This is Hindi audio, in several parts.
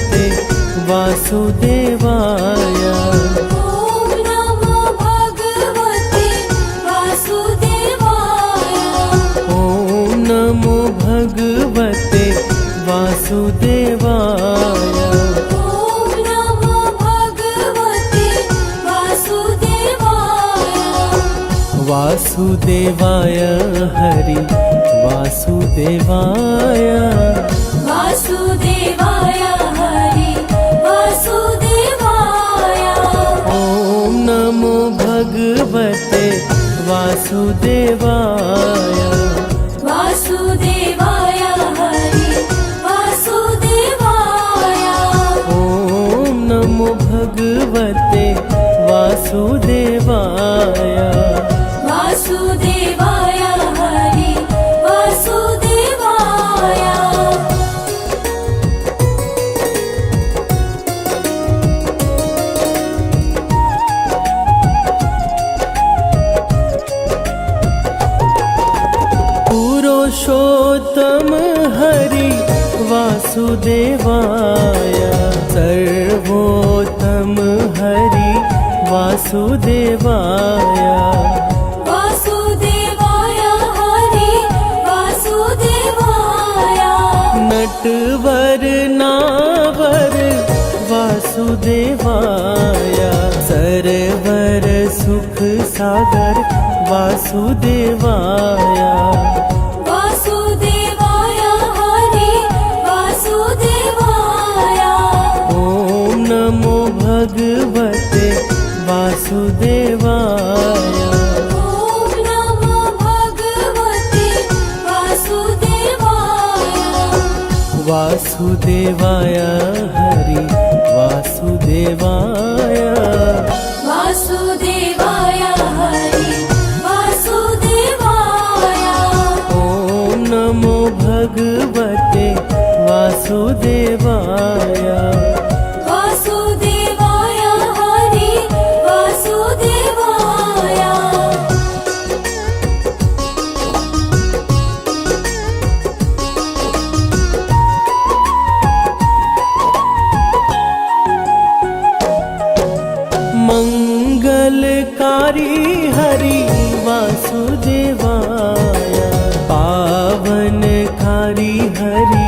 भगवते वासुदेवाय। ॐ नमो भगवते वासुदेवाय। ॐ नमो भगवते वासुदेवाय। ॐ नमो भगवते वासुदेवाय। वासुदेवाय हरि वासुदेवाय। वासुदेवाय हरि वासुदेवाय। ॐ नमो भगवते वासुदेवाय। वासुदेवाय हरि वासुदेवाय। ॐ नमो भगवते वासुदेवाय। वासुदेवाय हरि वासुदेवाय। पुरुषोत्तम हरि वासुदेवाय। सर्वोत्तम हरि वासुदेवाय। वासुदेवाय हरि वासुदेवाय। नटवर नावर वासुदेवाय। सरवर सुख सागर वासुदेवाय। वासुदेवाय हरि वासुदेवाय। ॐ नमो भगवते वासुदेवाय। ॐ नमो भगवते वासुदेवाय। वासुदेवाय हरि वासुदेवाय। वासुदेवाय हरि वासुदेवाय। ॐ नमो भगवते वासुदेवाय। वासुदेवाय हरि वासुदेवाय। मंगलकारी हरि वासुदेवाय। पावनकारी हरि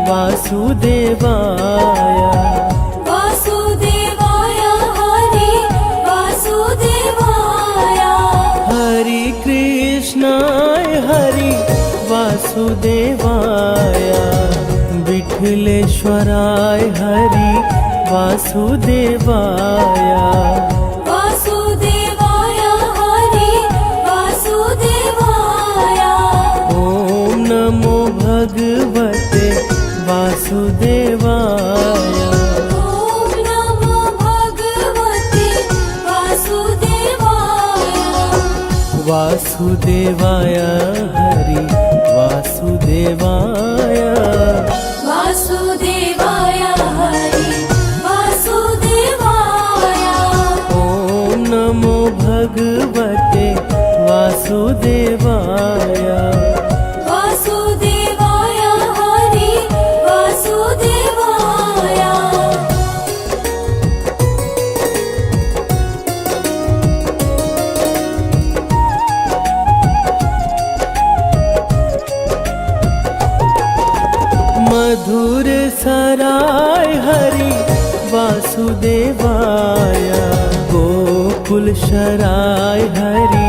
वासुदेवाय। वासुदेवाय हरि वासुदेवाय। हरि कृष्णाय हरि वासुदेवाय। विठलेश्वराय हरि वासुदेवाय। वासुदेवाय हरि वासुदेवाय। ॐ नमो भगवते वासुदेवाय। ॐ नमो भगवते वासुदेवाय। वासुदेवाय हरि वासुदेवाय। वासुदेवाय हरि वासुदेवाय। ॐ नमो भगवते वासुदेवाय। वासुदेवाय हरि वासुदेवाय। मधुर सराय हरि वासुदेवाय। गोकुल शराय हरि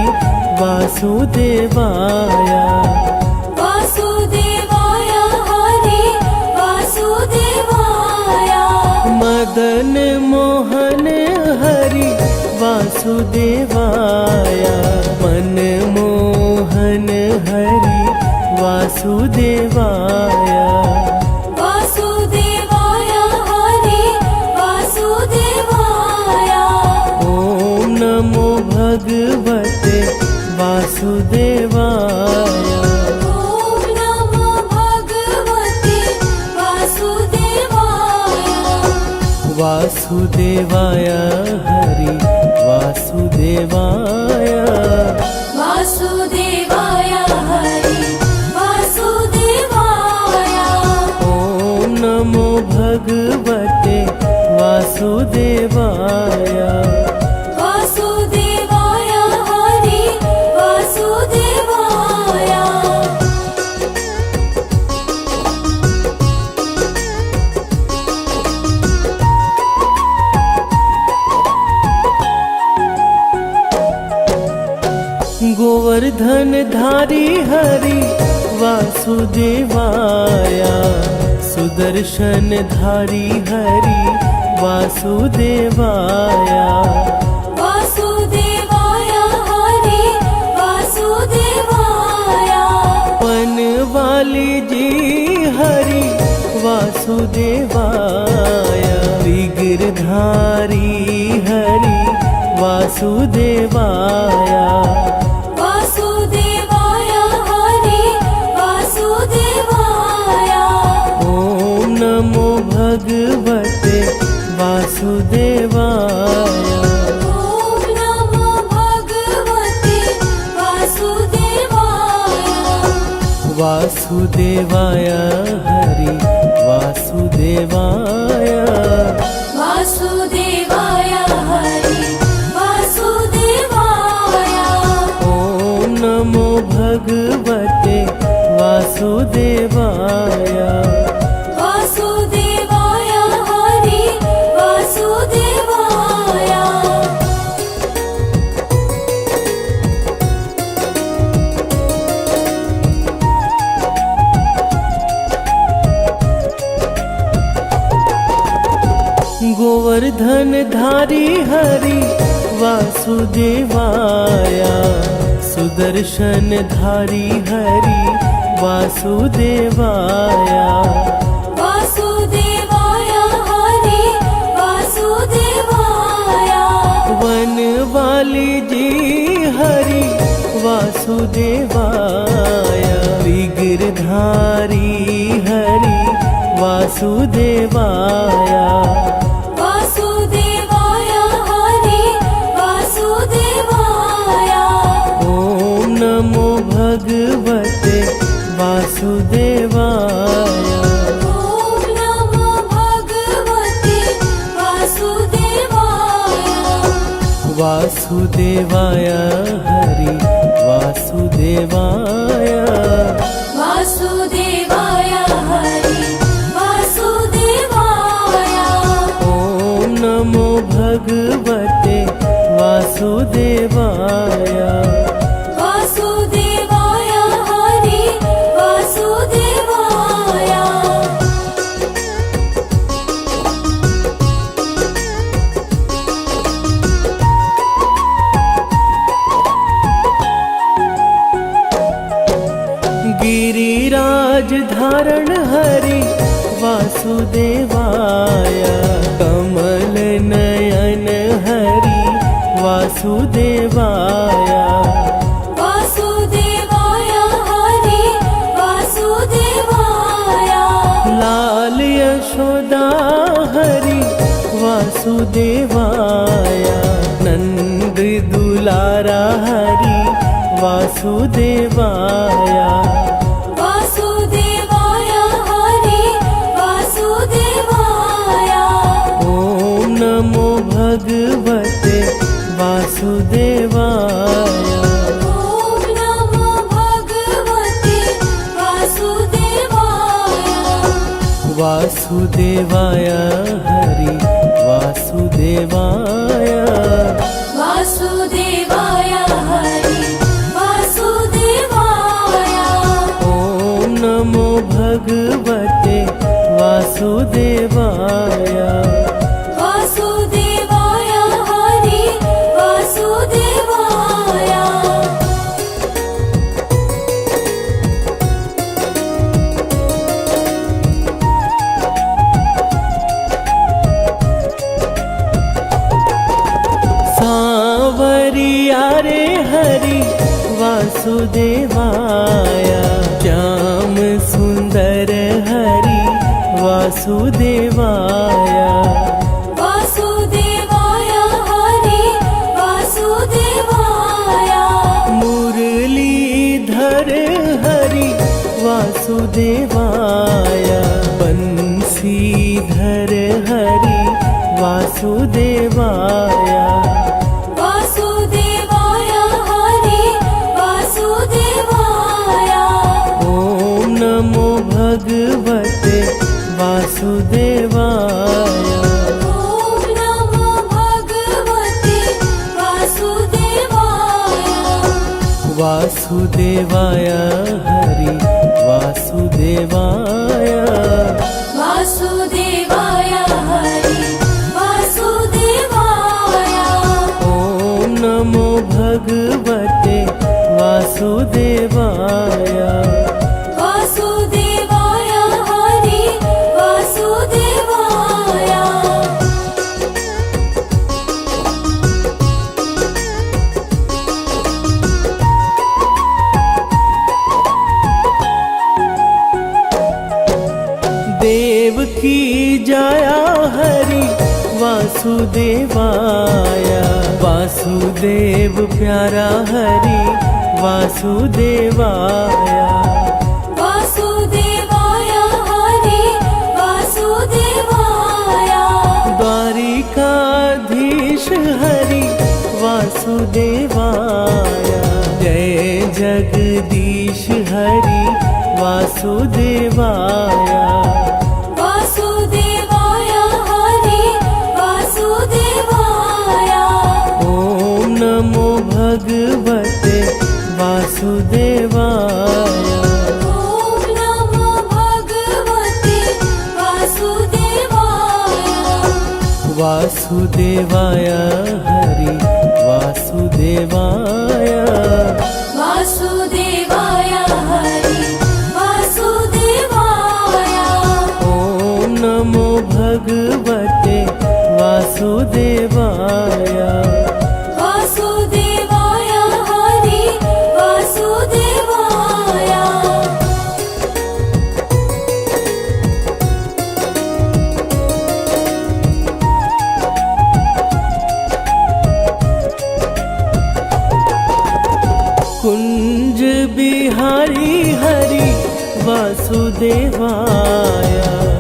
वासुदेवाय। वासुदेवाय हरि वासुदेवाय। मदन मोहन हरि वासुदेवाय। मनमोहन हरि वासुदेवाय। वासुदेवाय हरि वासुदेवाय। ॐ नमो भगवते वासुदेवाय। ॐ नमो भगवते वासुदेवाय। वासुदेवाय हरि वासुदेवाय। वासुदेवाय हरि वासुदेवाय। ॐ नमो भगवते वासुदेवाय वासुदेवाय हरि वासुदेवाय गोवर्धन धारी हरि वासुदेवाय सुदर्शन धारी हरि वासुदेवाय वासुदेवाय हरि वासुदेवाय वन वाली जी हरि वासुदेवाय विग्रधारी हरि वासुदेवाय वासुदेवाय हरि वासुदेवाय ओम नमो भगवते वासुदेवाय ॐ नमो भगवते वासुदेवाय वासुदेवाय हरि वासुदेवाय वासुदेवाय हरि वासुदेवाय ओम नमो भगवते वासुदेवाय वासुदेवाय हरि वासुदेवाय गोवर्धन धारी हरि वासुदेवाय सुदर्शन धारी हरि वासुदेवाय वासुदेवाय हरि वासुदेवाय वन वाली जी हरि वासुदेवाय विग्रधारी हरि वासुदेवाय वासुदेवाय हरि वासुदेवाय ओम नमो भगवते वासुदेवाय ॐ नमो भगवते वासुदेवाय वासुदेवाय हरि वासुदेवाय वासुदेवाय हरि वासुदेवाय ओम नमो भगवते वासुदेवाय वासुदेवाय हरि वासुदेवाय गिरिराज धारण हरि वासुदेवाय कमल नयन हरि वासुदेवाय वासुदेवाय हरि वासुदेवाय लाल यशोदा हरि वासुदेवाय नंद दुलारा हरि वासुदेवाय वासुदेवाय हरि वासुदेवाय ओम नमो भगवते वासुदेवाय ॐ नमो भगवते वासुदेवाय वासुदेवाय हरि वासुदेवाय वासुदेवाय हरि वासुदेवाय ओम नमो भगवते वासुदेवाय वासुदेवाय हरि वासुदेवाय सांवरिया रे हरि वासुदेवाय श्याम सुंदर हरि वासुदेवाय वासुदेवाय हरि वासुदेवाय मुरलीधर हरि वासुदेवाय बंसीधर हरि वासुदेवाय वासुदेवाय हरि वासुदेवाय ॐ नमो भगवते वासुदेवाय ॐ नमो भगवते वासुदेवाय वासुदेवाय हरि वासुदेवाय वासुदेवाय हरि वासुदेवाय ॐ नमो भगवते वासुदेवाय वासुदेवाय हरि वासुदेवाय देव की जाया हरि वासुदेवाय वासुदेव प्यारा हरि वासुदेवाय वासुदेवाय हरि वासुदेवाय द्वारिकाधीश हरि वासुदेवाय जय जगदीश हरि वासुदेवाय वासुदेवाय हरि वासुदेवाय ॐ नमो भगवते वासुदेवाय ॐ नमो भगवते वासुदेवाय वासुदेवाय हरि वासुदेवाय वासुदेवाय हरि वासुदेवाय ॐ नमो भगवते वासुदेवाय वासुदेवाय हरि वासुदेवाय कुंज बिहारी हरि वासुदेवाय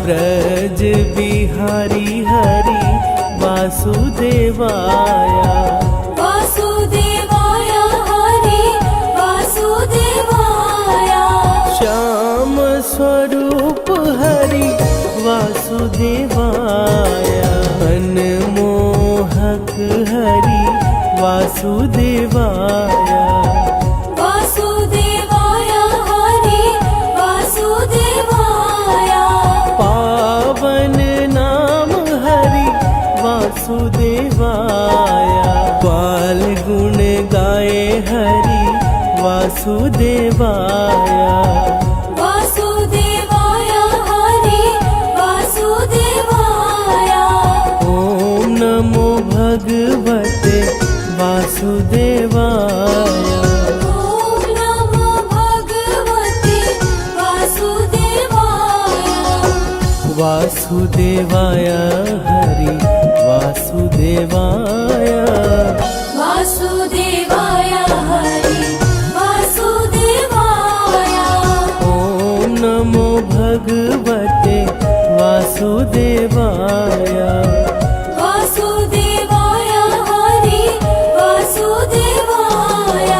ब्रज बिहारी हरि वासुदेवाय वासुदेवाय हरि वासुदेवाय श्याम स्वरूप हरि वासुदेवाय मनमोहक हरि वासुदेवाय वासुदेवाय हरि वासुदेवाय पावन नाम हरि वासुदेवाय ग्वाल गुण गाए हरि वासुदेवाय वासुदेवाय हरि वासुदेवाय ॐ नमो भगवते वासुदेवाय ॐ नमो भगवते वासुदेवाय वासुदेवाय हरि वासुदेवाय वासुदेवाय हरि वासुदेवाय ॐ नमो भगवते वासुदेवाय वासुदेवाय हरि वासुदेवाय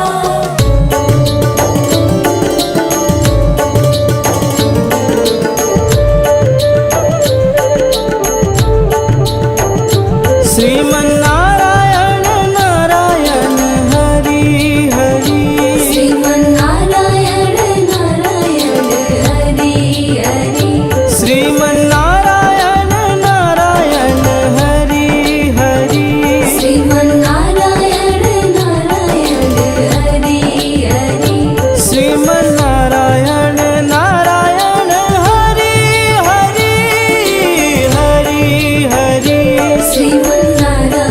श्रीमन्नारायण नारायण हरि हरि श्रीमन्नारायण नारायण हरि हरि श्रीमन्नारायण नारायण हरि हरि श्रीमन्नारायण नारायण हरि हरि श्रीमन्नारायण नारायण हरि हरि हरि हरि श्रीमन्नारायण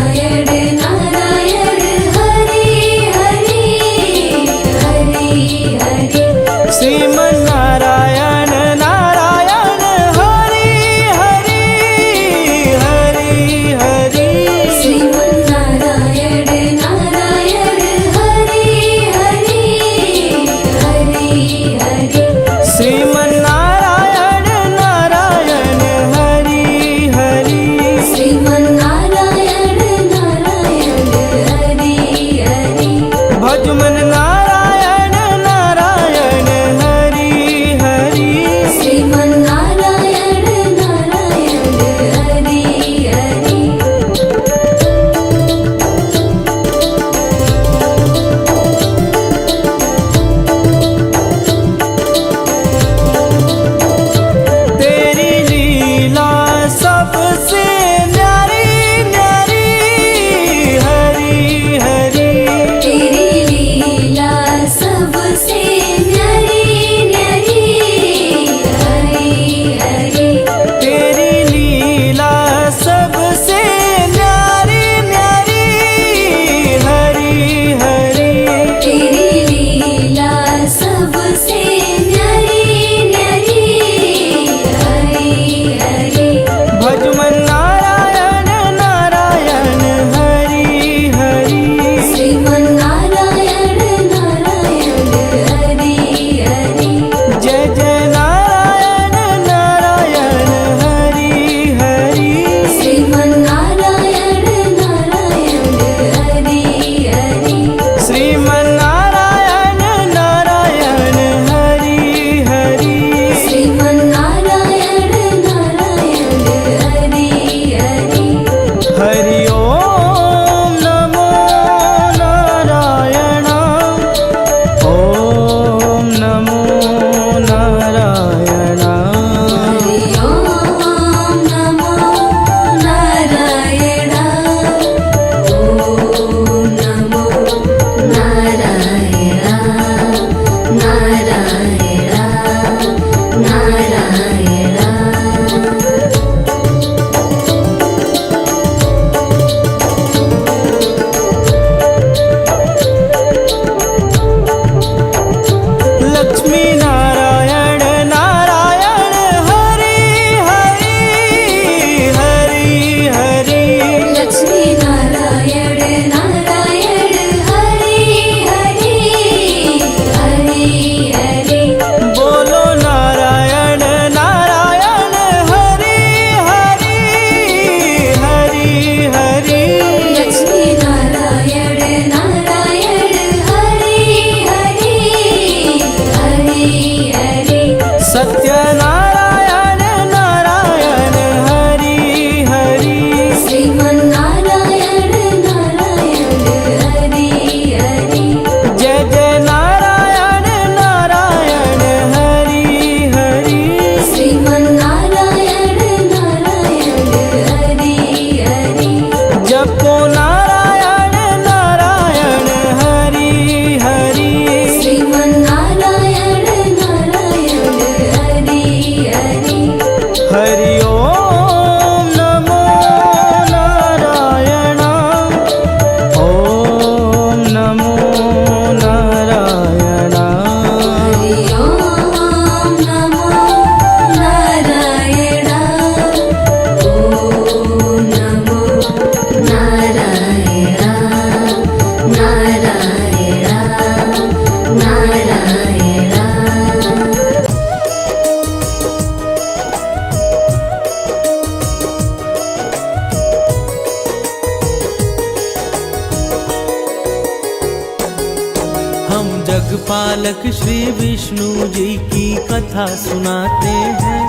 जगपालक श्री विष्णु जी की कथा सुनाते हैं,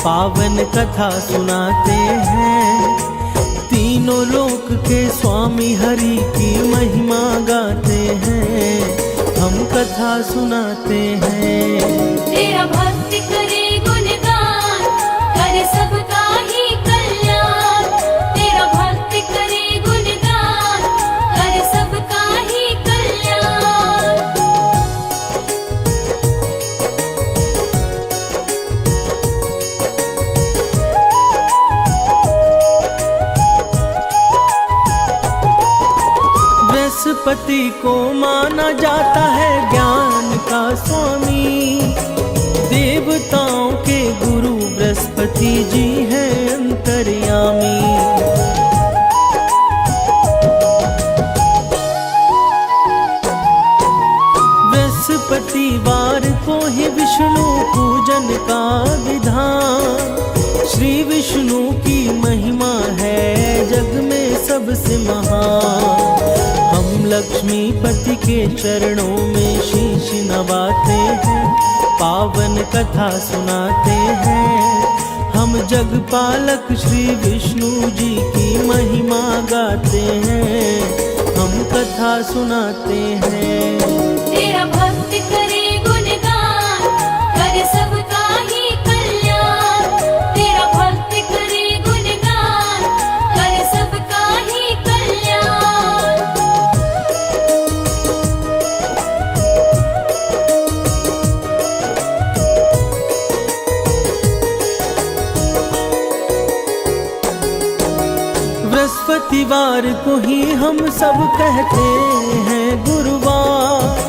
पावन कथा सुनाते हैं। तीनों लोक के स्वामी हरि की महिमा गाते हैं, हम कथा सुनाते हैं। तेरा भक्त करे गुणगान, करे सबका ही कल्याण। तेरा भक्त करे गुणगान, करे सबका ही कल्याण। बृहस्पति को माना जाता है ज्ञान का स्वामी, देवताओं के गुरु बृहस्पति जी हैं अंतर्यामी। बृहस्पतिवार को ही विष्णु पूजन का विधान, श्री विष्णु की महिमा है जग में सबसे महान। हम लक्ष्मीपति के चरणों में शीश नवाते हैं, पावन कथा सुनाते हैं। हम जगपालक श्री विष्णु जी की महिमा गाते हैं, हम कथा सुनाते हैं। तेरा भक्त करे गुणगान, करे सबका ही कल्याण। तेरा भक्त करे गुणगान, करे सबका ही कल्याण। बृहस्पतिवार को ही हम सब कहते हैं गुरुवार,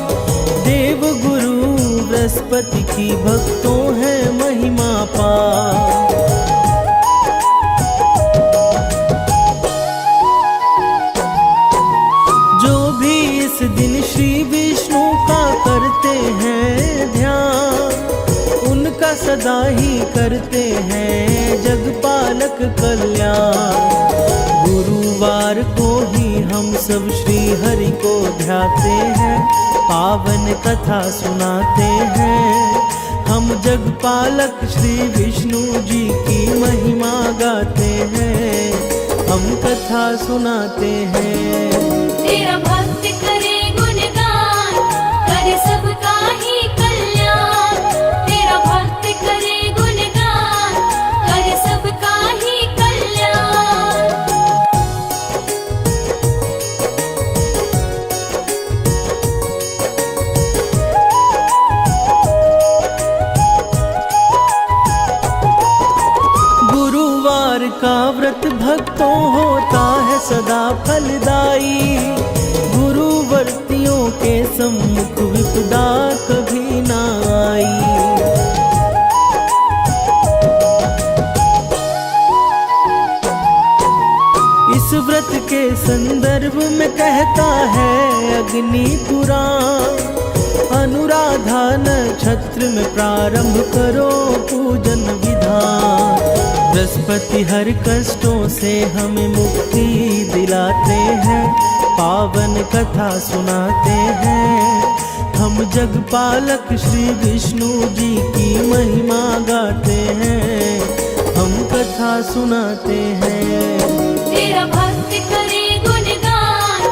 देव गुरु बृहस्पति की भक्तों है महिमा पार। जो भी इस दिन श्री विष्णु का करते हैं ध्यान, उनका सदा ही करते हैं जगपालक कल्याण। गुरुवार को ही हम सब श्री हरि को ध्याते हैं, पावन कथा सुनाते हैं। हम जगपालक श्री विष्णु जी की महिमा गाते हैं, हम कथा सुनाते हैं। तेरा भक्त करे गुणगान, करे सबका ही कल्याण। तेरा भक्त करे गुणगान, करे सबका ही कल्याण। गुरुवार का व्रत भक्तों होता है सदा फलदायी, गुरुवर्तियों के सम्मुख विपदा कभी ना आई। इस व्रत के संदर्भ में कहता है अग्नि पुराण, अनुराधा नक्षत्र में प्रारंभ करो पूजन विधान। बृहस्पति हर कष्टों से हमें मुक्ति दिलाते हैं, पावन कथा सुनाते हैं। हम जगपालक श्री विष्णु जी की महिमा गाते हैं, हम कथा सुनाते हैं। तेरा भक्त करे गुणगान,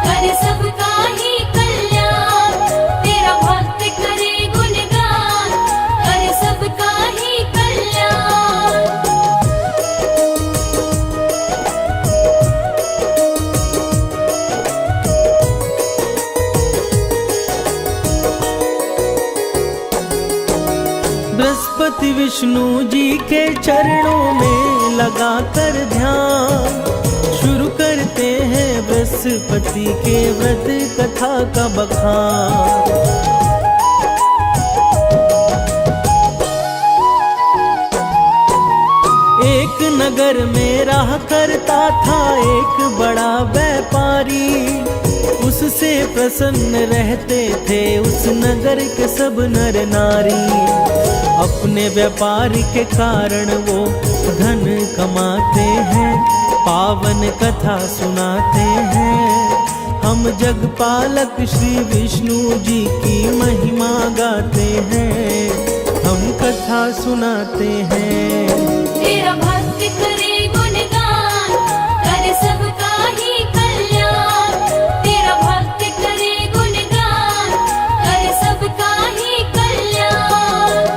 करे सबका ही कल्याण। तेरा भक्त करे गुणगान, करे सबका ही कल्याण। बृहस्पति विष्णु जी के चरणों में लगाकर ध्यान, शुरू करते हैं बृहस्पति के व्रत कथा का बखान। एक नगर में रहा करता था एक बड़ा व्यापारी, उससे प्रसन्न रहते थे उस नगर के सब नर नारी। अपने व्यापार के कारण वो धन कमाते हैं, पावन कथा सुनाते हैं। हम जगपालक श्री विष्णु जी की महिमा गाते हैं, हम कथा सुनाते हैं। तेरा भक्त करे गुणगान, कर सबका ही कल्याण। तेरा भक्त करे गुणगान, कर सबका ही कल्याण।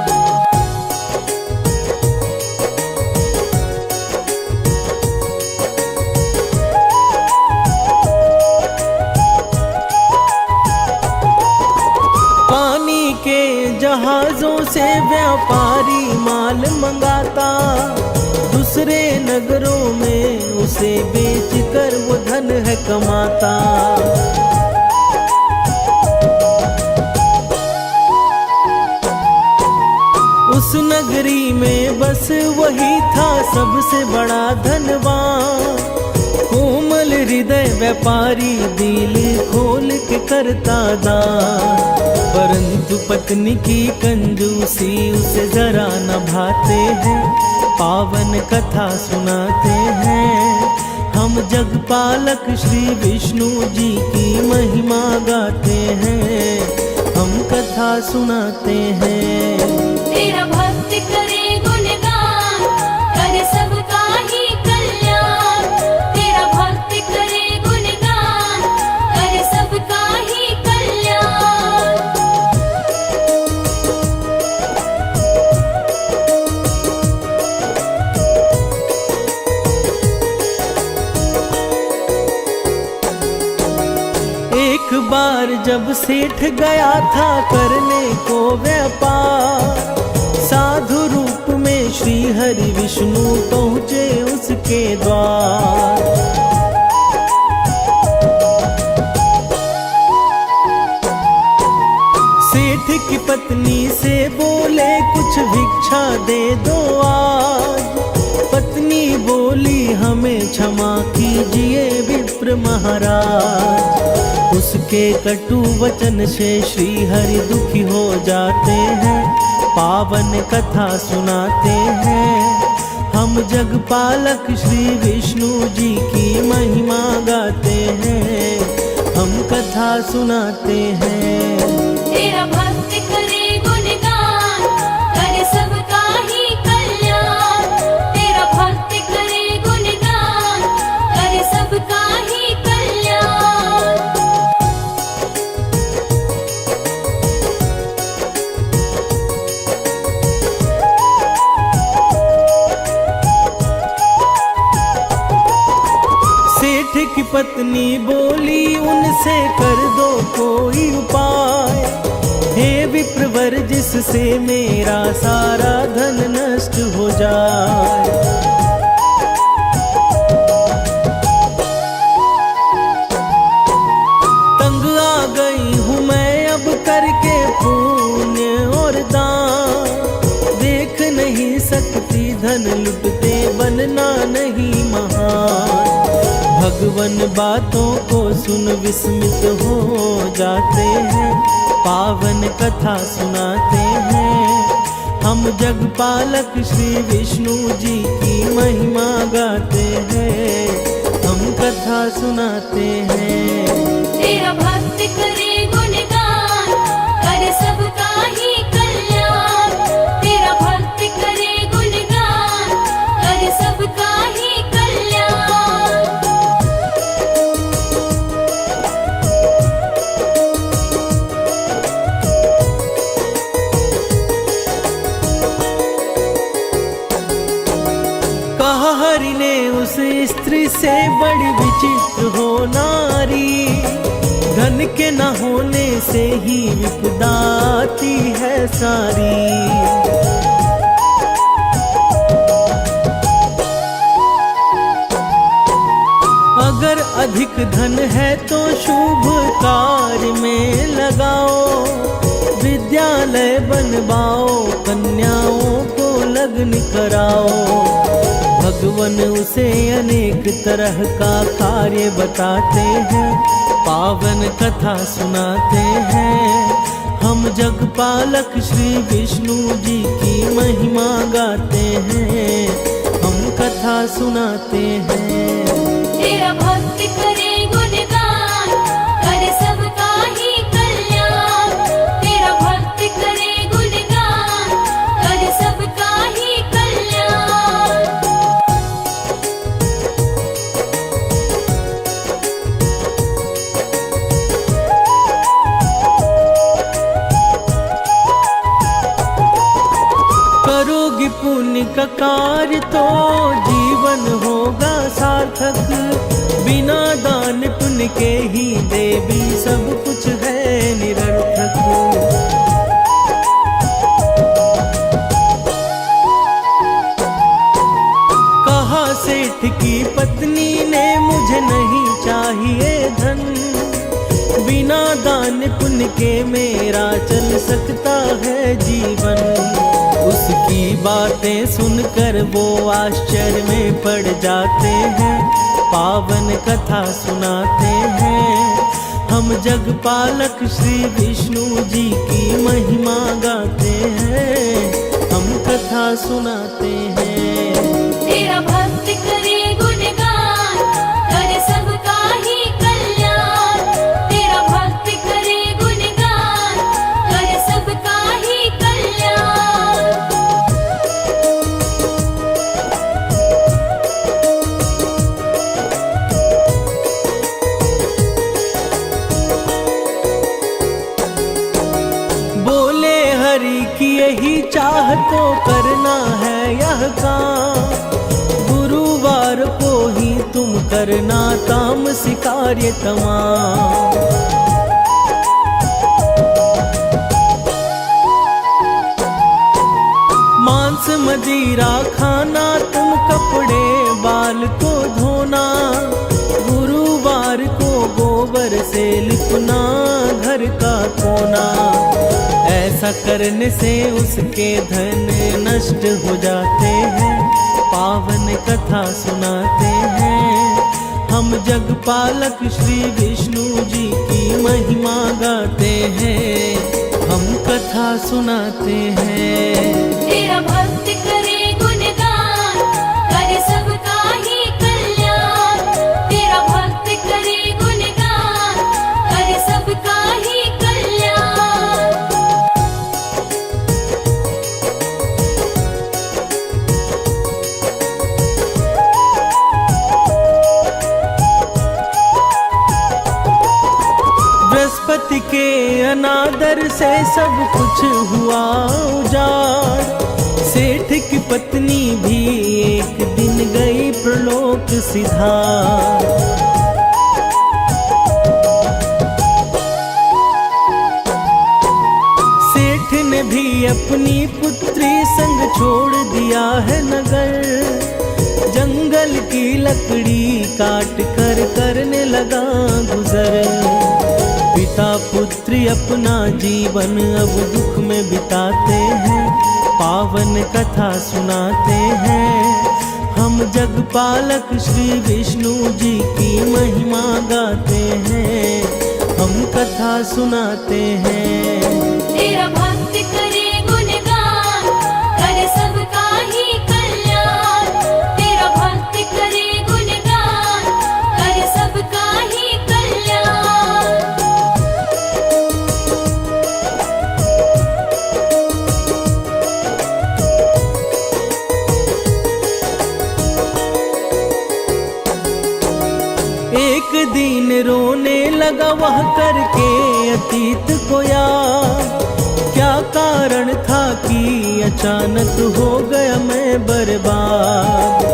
पानी के जहाजों से व्यापारी माल मंगाता, दूसरे नगरों में उसे बेचकर वो धन है कमाता। उस नगरी में बस वही था सबसे बड़ा धनवान, कोमल हृदय व्यापारी दिल खोल के करता दान। परंतु पत्नी की कंजूसी उसे जरा न भाते हैं, पावन कथा सुनाते हैं। हम जगपालक श्री विष्णु जी की महिमा गाते हैं, हम कथा सुनाते हैं। तेरा भक्त करे गुणगान, कर सबका ही कल्याण। तेरा भक्त करे गुणगान, कर सबका ही कल्याण। एक बार जब सेठ गया था करने को व्यापार, साधु रूप में श्री हरि विष्णु पहुँचे उसके द्वार। सेठ की पत्नी से बोले कुछ भिक्षा दे दो आज। पत्नी बोली हमें क्षमा कीजिए विप्र महाराज। उसके कटु वचन से श्री हरि दुखी हो जाते हैं, पावन कथा सुनाते हैं। हम जगपालक श्री विष्णु जी की महिमा गाते हैं, हम कथा सुनाते हैं। तेरा भक्त करे गुणगान, कर सबका ही कल्याण। तेरा भक्त करे गुणगान, कर सबका ही कल्याण। सेठ की पत्नी बोली उनसे कर दो कोई उपाय, हे विप्रवर जिससे मेरा सारा धन नष्ट हो जाए। तंग आ गई हूँ मैं अब करके पुण्य और दान, देख नहीं सकती धन लुटते बनना नहीं महान। भगवन बातों को सुन विस्मित हो जाते हैं, पावन कथा सुनाते हैं। हम जगपालक श्री विष्णु जी की महिमा गाते हैं, हम कथा सुनाते हैं। तेरा भक्त करे गुणगान, कर सबका ही कल्याण। तेरा भक्त करे गुणगान, कर सबका ही कल्याण। कहा हरि ने उस स्त्री से बड़ी विचित्र हो नारी, धन के न होने से ही विपदा आती है सारी। अगर अधिक धन है तो शुभ कार्य में लगाओ, विद्यालय बनवाओ, कन्याओं को लग्न कराओ। भगवन उसे अनेक तरह का कार्य बताते हैं, पावन कथा सुनाते हैं। हम जगपालक श्री विष्णु जी की महिमा गाते हैं, हम कथा सुनाते हैं। तेरा भक्त करे गुणगान, का कार्य तो जीवन होगा सार्थक। बिना दान पुण्य के ही देवी सब कुछ है निरर्थक। कहा सेठ की पत्नी ने मुझे नहीं चाहिए धन, बिना दान पुण्य के मेरा चल सकता है जीवन। उसकी बातें सुनकर वो आश्चर्य में पड़ जाते हैं, पावन कथा सुनाते हैं। हम जगपालक श्री विष्णु जी की महिमा गाते हैं, हम कथा सुनाते हैं। तेरा भक्त करे गुणगान, करे सबका ही कल्याण। तेरा भक्त करे गुणगान, करे सबका ही कल्याण। बोले हरि की यही चाह तो करना है यह काम। गुरुवार को ही तुम करना तामसी कार्य तमाम। मांस मदिरा खाना, तुम कपड़े बाल को धोना। गुरुवार को गोबर से लिपना घर का कोना। ऐसा करने से उसके धन नष्ट हो जाते हैं, पावन कथा सुनाते हैं। हम जगपालक श्री विष्णु जी की महिमा गाते हैं, हम कथा सुनाते हैं। तेरा भक्त करे गुणगान, करे सबका ही कल्याण। तेरा भक्त करे गुणगान, करे सबका ही कल्याण। बृहस्पति के अनादर से सब कुछ हुआ उजाड़। सेठ की पत्नी भी एक दिन गई प्रलोक सिधार। सेठ ने भी अपनी पुत्री संग छोड़ दिया है नगर। जंगल की लकड़ी काट कर करने लगा गुजर। पिता पुत्री अपना जीवन अब दुख में बिताते हैं, पावन कथा सुनाते हैं। हम जगपालक श्री विष्णु जी की महिमा गाते हैं, हम कथा सुनाते हैं। तेरा भक्त करे गुणगान, करे सबका ही कल्याण। तेरा भक्त करे गुणगान, करे सबका ही कल्याण। एक दिन रोने लगा वह करके अतीत को याद। क्या कारण था कि अचानक हो गया मैं बर्बाद।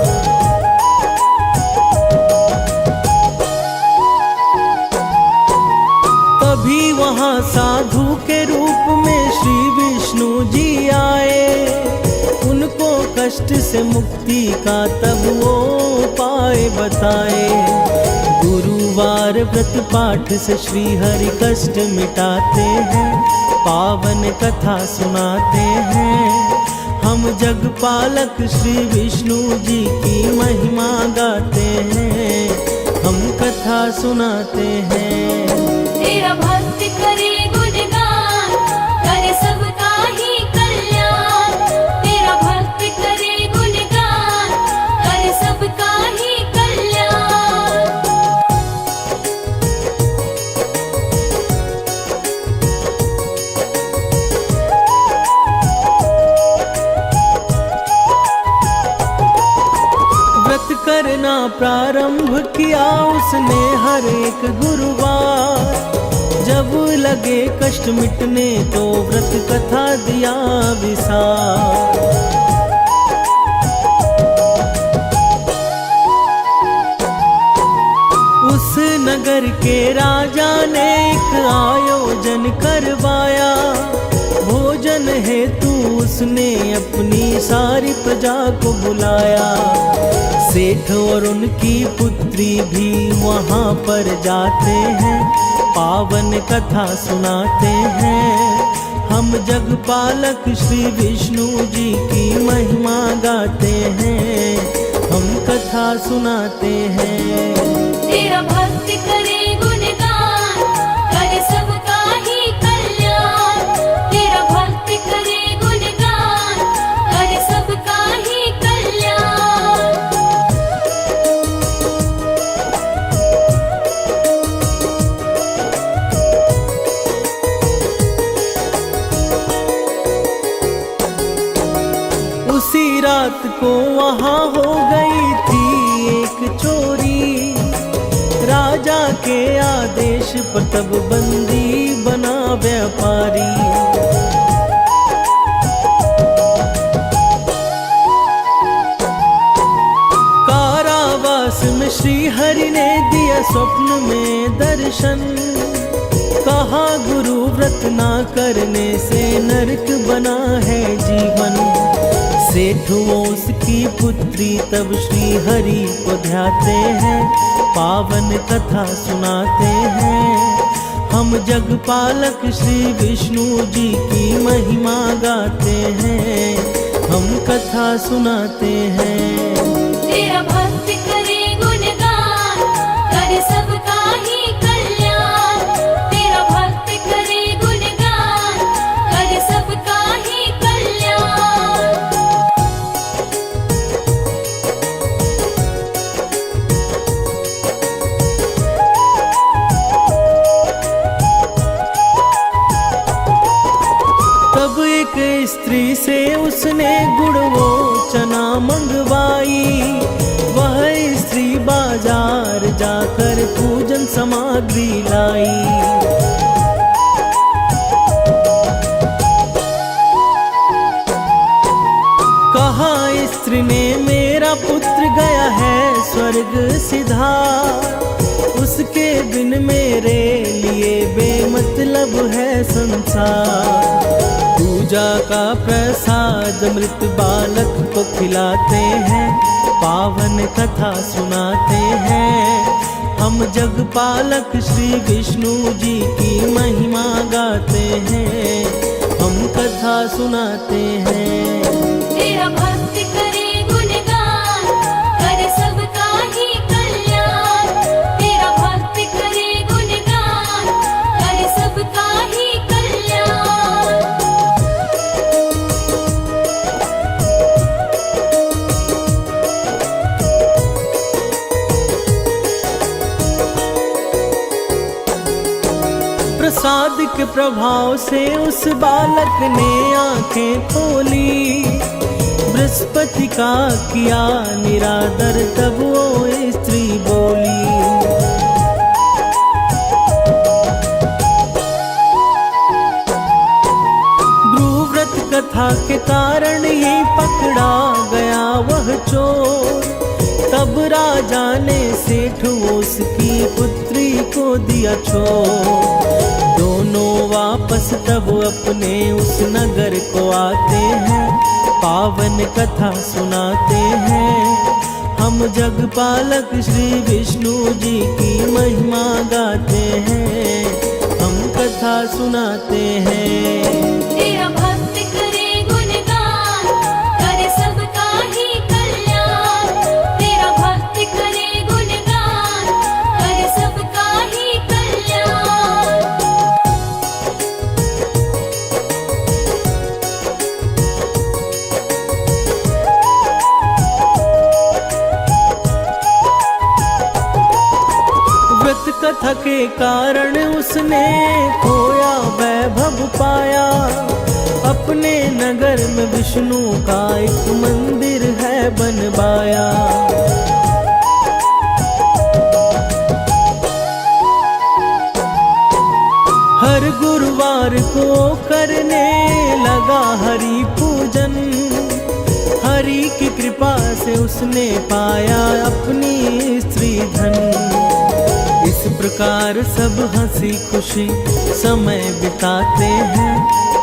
तभी वहाँ साधु के रूप में श्री विष्णु जी आए। उनको कष्ट से मुक्ति का तब वो उपाय बताए। गुरुवार व्रत पाठ से श्री हरि कष्ट मिटाते हैं, पावन कथा सुनाते हैं। हम जगपालक श्री विष्णु जी की महिमा गाते हैं, हम कथा सुनाते हैं। तेरा भक्त करे गुणगान, करे सबका ही कल्याण। तेरा भक्त करे गुणगान, करे सबका ही कल्याण। व्रत करना प्रारंभ किया उसने हर एक गुरुवार। जब लगे कष्ट मिटने तो व्रत कथा दिया विसार। नगर के राजा ने एक आयोजन करवाया। भोजन हेतु उसने अपनी सारी प्रजा को बुलाया। सेठ और उनकी पुत्री भी वहाँ पर जाते हैं, पावन कथा सुनाते हैं। हम जगपालक श्री विष्णु जी की महिमा गाते हैं, हम कथा सुनाते हैं। तेरा भक्त करे गुणगान, करे सबका ही कल्याण। तेरा भक्त करे गुणगान, करे सबका ही कल्याण। उसी रात को वहाँ हो गई थी एक चोरी। राजा के आदेश पर तब बंदी बना व्यापारी। कारावास में श्री हरि ने दिया स्वप्न में दर्शन। कहा गुरु व्रत ना करने से नरक बना है जीवन। सेठ उसकी पुत्री तब श्री हरि को ध्याते हैं, पावन कथा सुनाते हैं। हम जगपालक श्री विष्णु जी की महिमा गाते हैं, हम कथा सुनाते हैं। तेरा भक्त करे गुणगान, करे सबका ही कल्याण। तेरा भक्त करे गुणगान, करे सबका ही कल्याण। तब एक स्त्री से उसने गुड़ वो चना मंगवाई। वह स्त्री बाजार जाकर पूजन सामग्री लाई। कहा स्त्री ने मेरा पुत्र गया है स्वर्ग सिधार। उसके बिन मेरे लिए बेमतलब है संसार। पूजा का प्रसाद मृत बालक को खिलाते हैं, पावन कथा सुनाते हैं। हम जगपालक श्री विष्णु जी की महिमा गाते हैं, हम कथा सुनाते हैं। तेरा भक्त करे गुणगान, करे सबका ही कल्याण। तेरा भक्त करे गुणगान, करे सबका ही कल्याण। प्रसाद के प्रभाव से उस बालक ने आंखें खोली। बृहस्पति का किया निरादर तब वो स्त्री बोली। ब्रूव्रत कथा के कारण ही पकड़ा गया वह चोर। तब राजा ने सेठ उसकी पुत्री को दिया छोड़। दोनों वापस तब अपने उस नगर को आते हैं, पावन कथा सुनाते हैं। हम जगपालक श्री विष्णु जी की महिमा गाते हैं, हम कथा सुनाते हैं। तेरा भक्त करे गुणगान, करे सबका ही कल्याण। तेरा भक्त करे गुणगान, करे सबका ही कल्याण। व्रत कथा के कारण उसने खोया वैभव पाया। अपने नगर में विष्णु का एक मंदिर है बनवाया। हर गुरुवार को करने लगा हरि पूजन। हरि की कृपा से उसने पाया अपनी स्त्री धन। इस प्रकार परिवार सब हंसी खुशी समय बिताते हैं,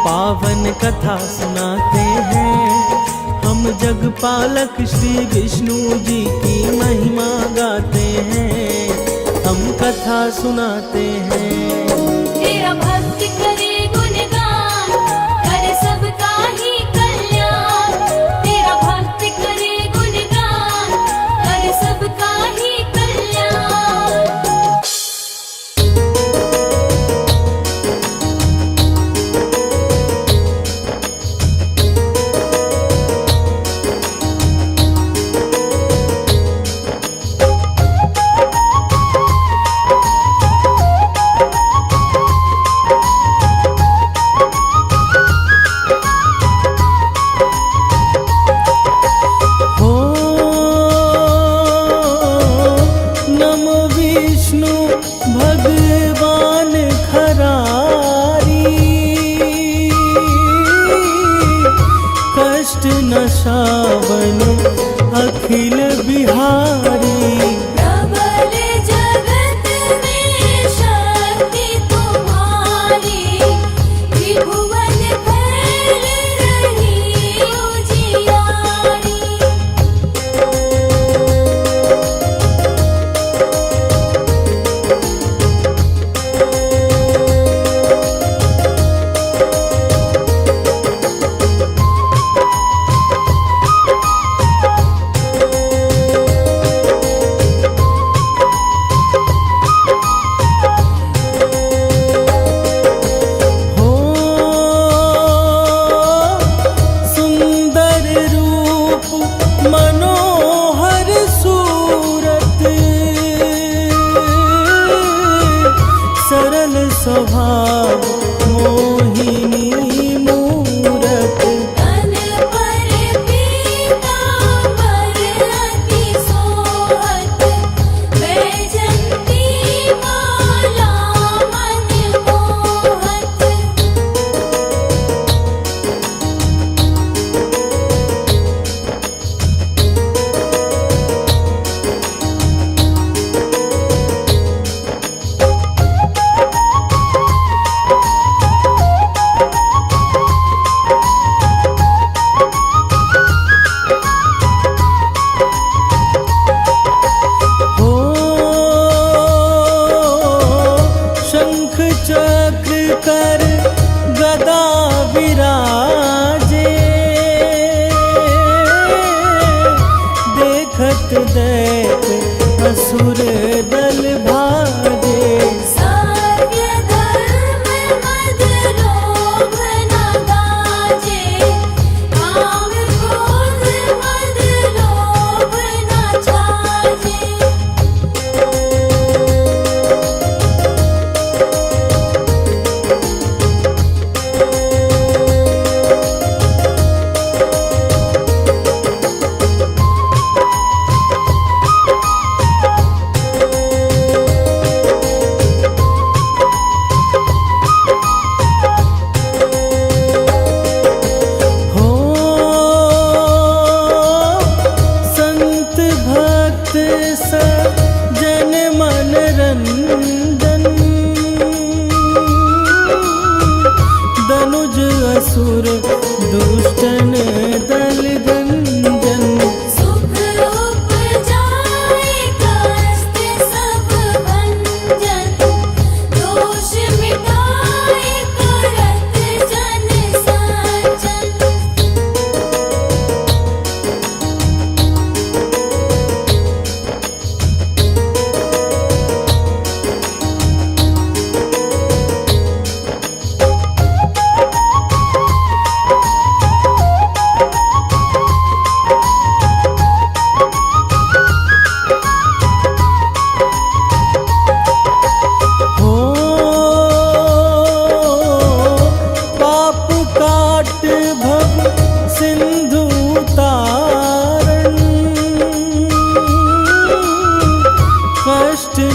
पावन कथा सुनाते हैं। हम जगपालक श्री विष्णु जी की महिमा गाते हैं, हम कथा सुनाते हैं। तेरा भक्त करे गुणगान, करे सबका ही कल्याण। तेरा भक्त करे गुणगान, करे सबका ही कल्याण। भगवान खरारी, कष्ट नशावन अखिल बिहारी। प्रबल जगत में शक्ति तुम्हारी, त्रिभुवन फैल रही उजियारी। स्वभाव मोहिनी मूरत, तन पर पीतांबर अति सोहत। वैजंती माला मन मोहत। चक्र कर गदा विराजे, देखत दैत असुर दल भाजे। सत्य धर्म मद लोभ न गाजे, काम क्रोध मद लोभ न छाजे। जन मन रंजन, दनुज असुर दुष्टन दल गंजन। सुख उपजाए कष्ट सब भंजन, दोष मिटाए करत जन सज्जन।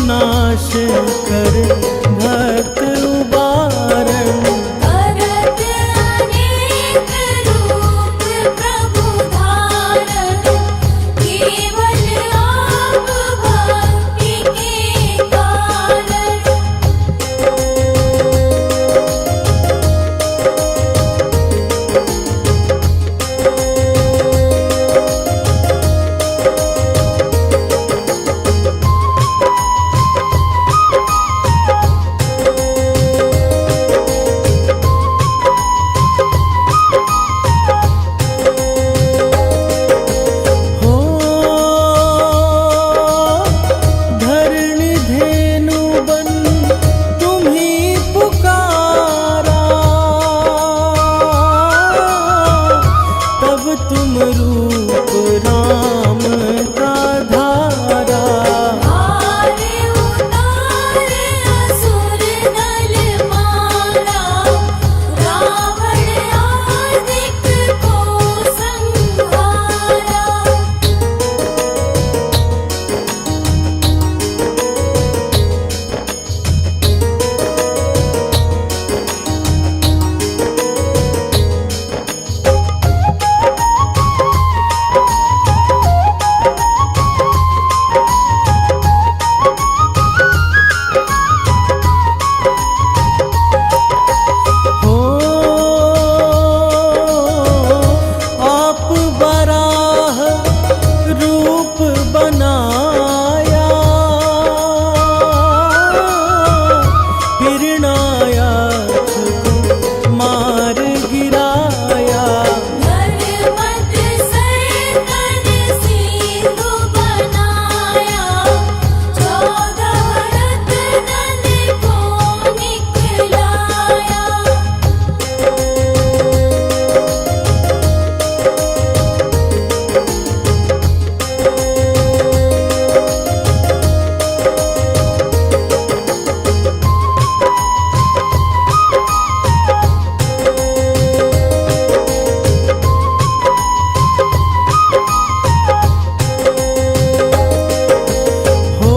नाश कर भक्त उबारण, करत अनेक रूप प्रभु धारण। केवल आप भक्ति के कारण, धेनु बन तुम्हीं पुकारा, तब तुम रूप राम का धारा। हारे उतारे असुर दल मारा, रावण आदिक को संहारा। हो आप बराह रूप बनाया, हिरणायक को मार गिराया। धर्मत सैतन सिंधु बनाया, 14 रत्नन को निकलाया। हो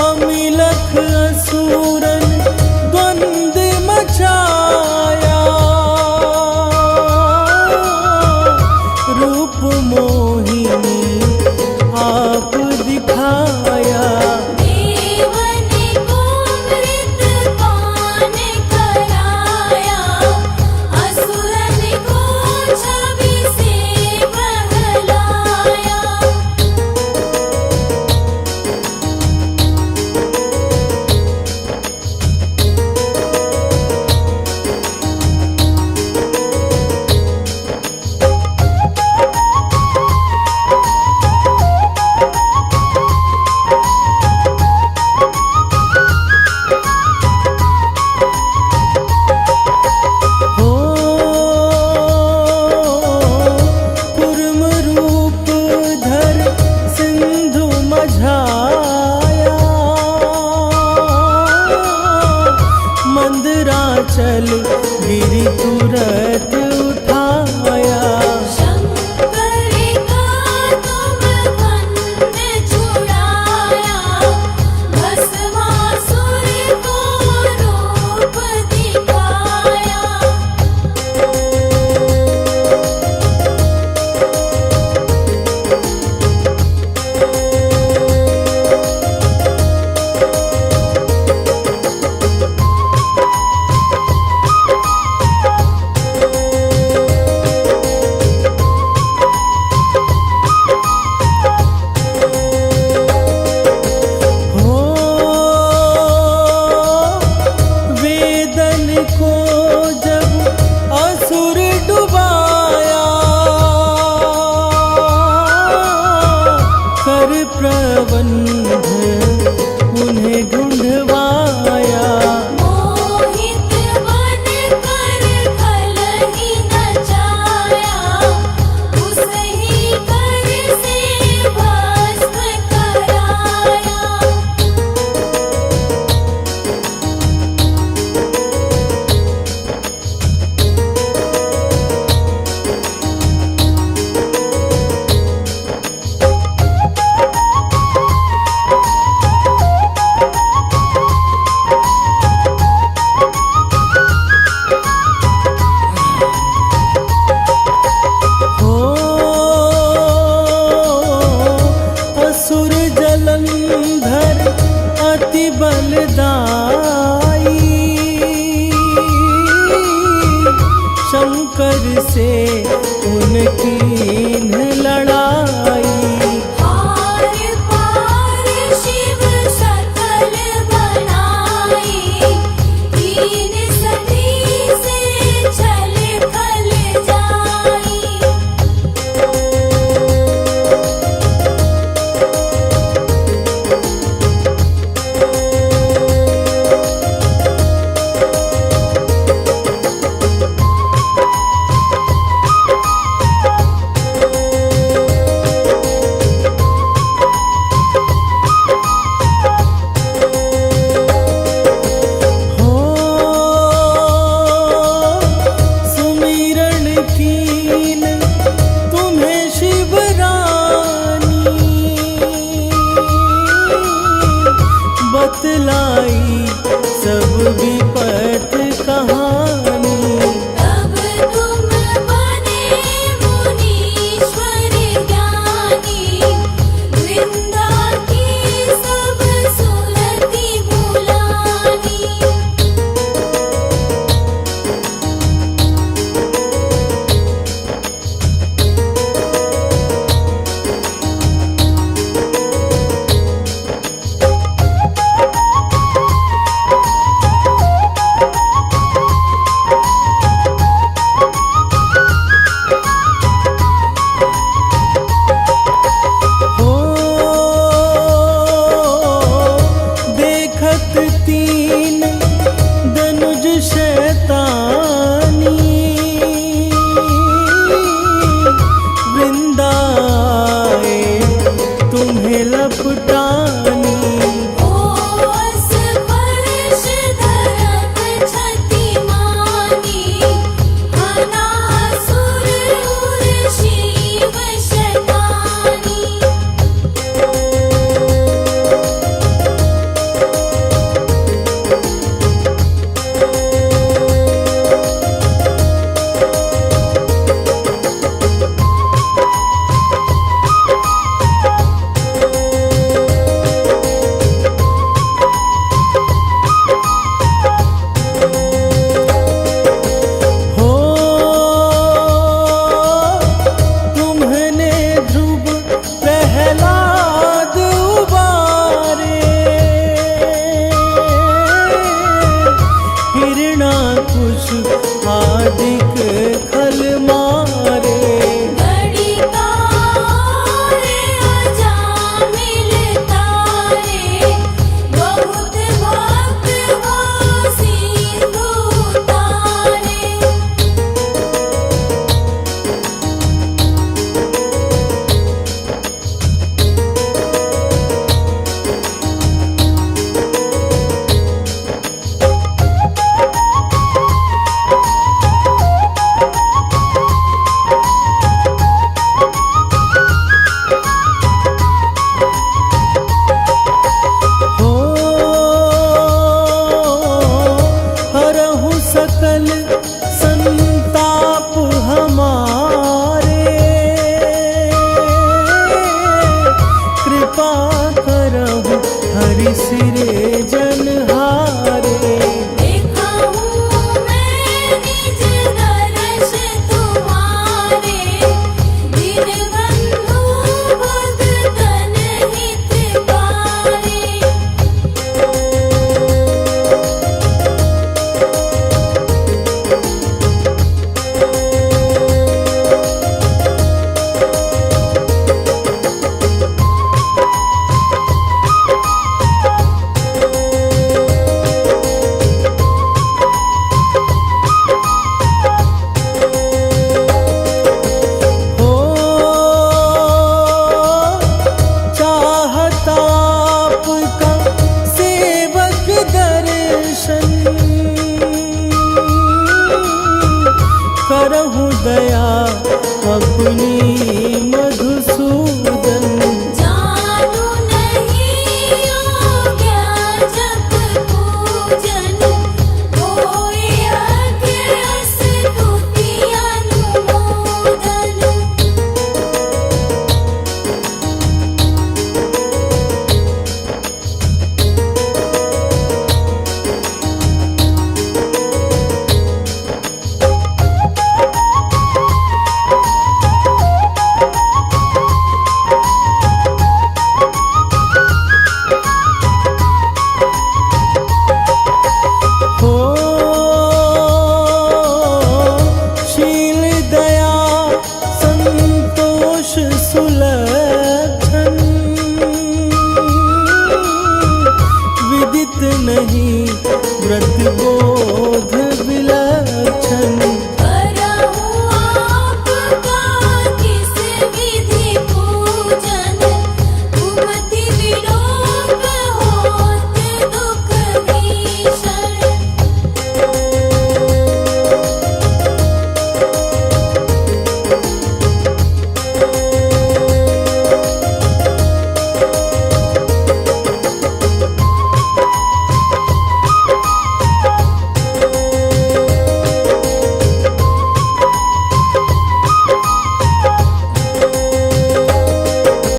अमिलख असुरन द्वंद मचाया, रूप मोहिनी आप दिखाया। देवन को मृतपान कराया, असुरन को छवि से बहलाया। हो कुर्म रूप धर सिंधु मझाया, मंदराचल गिरि तुरत उठाया। शंकर का तुम बंद छुड़ाया, भस्मासुर को रूप दिखाया। हो वेदन को जब असुर डुबाया, कर प्रबंध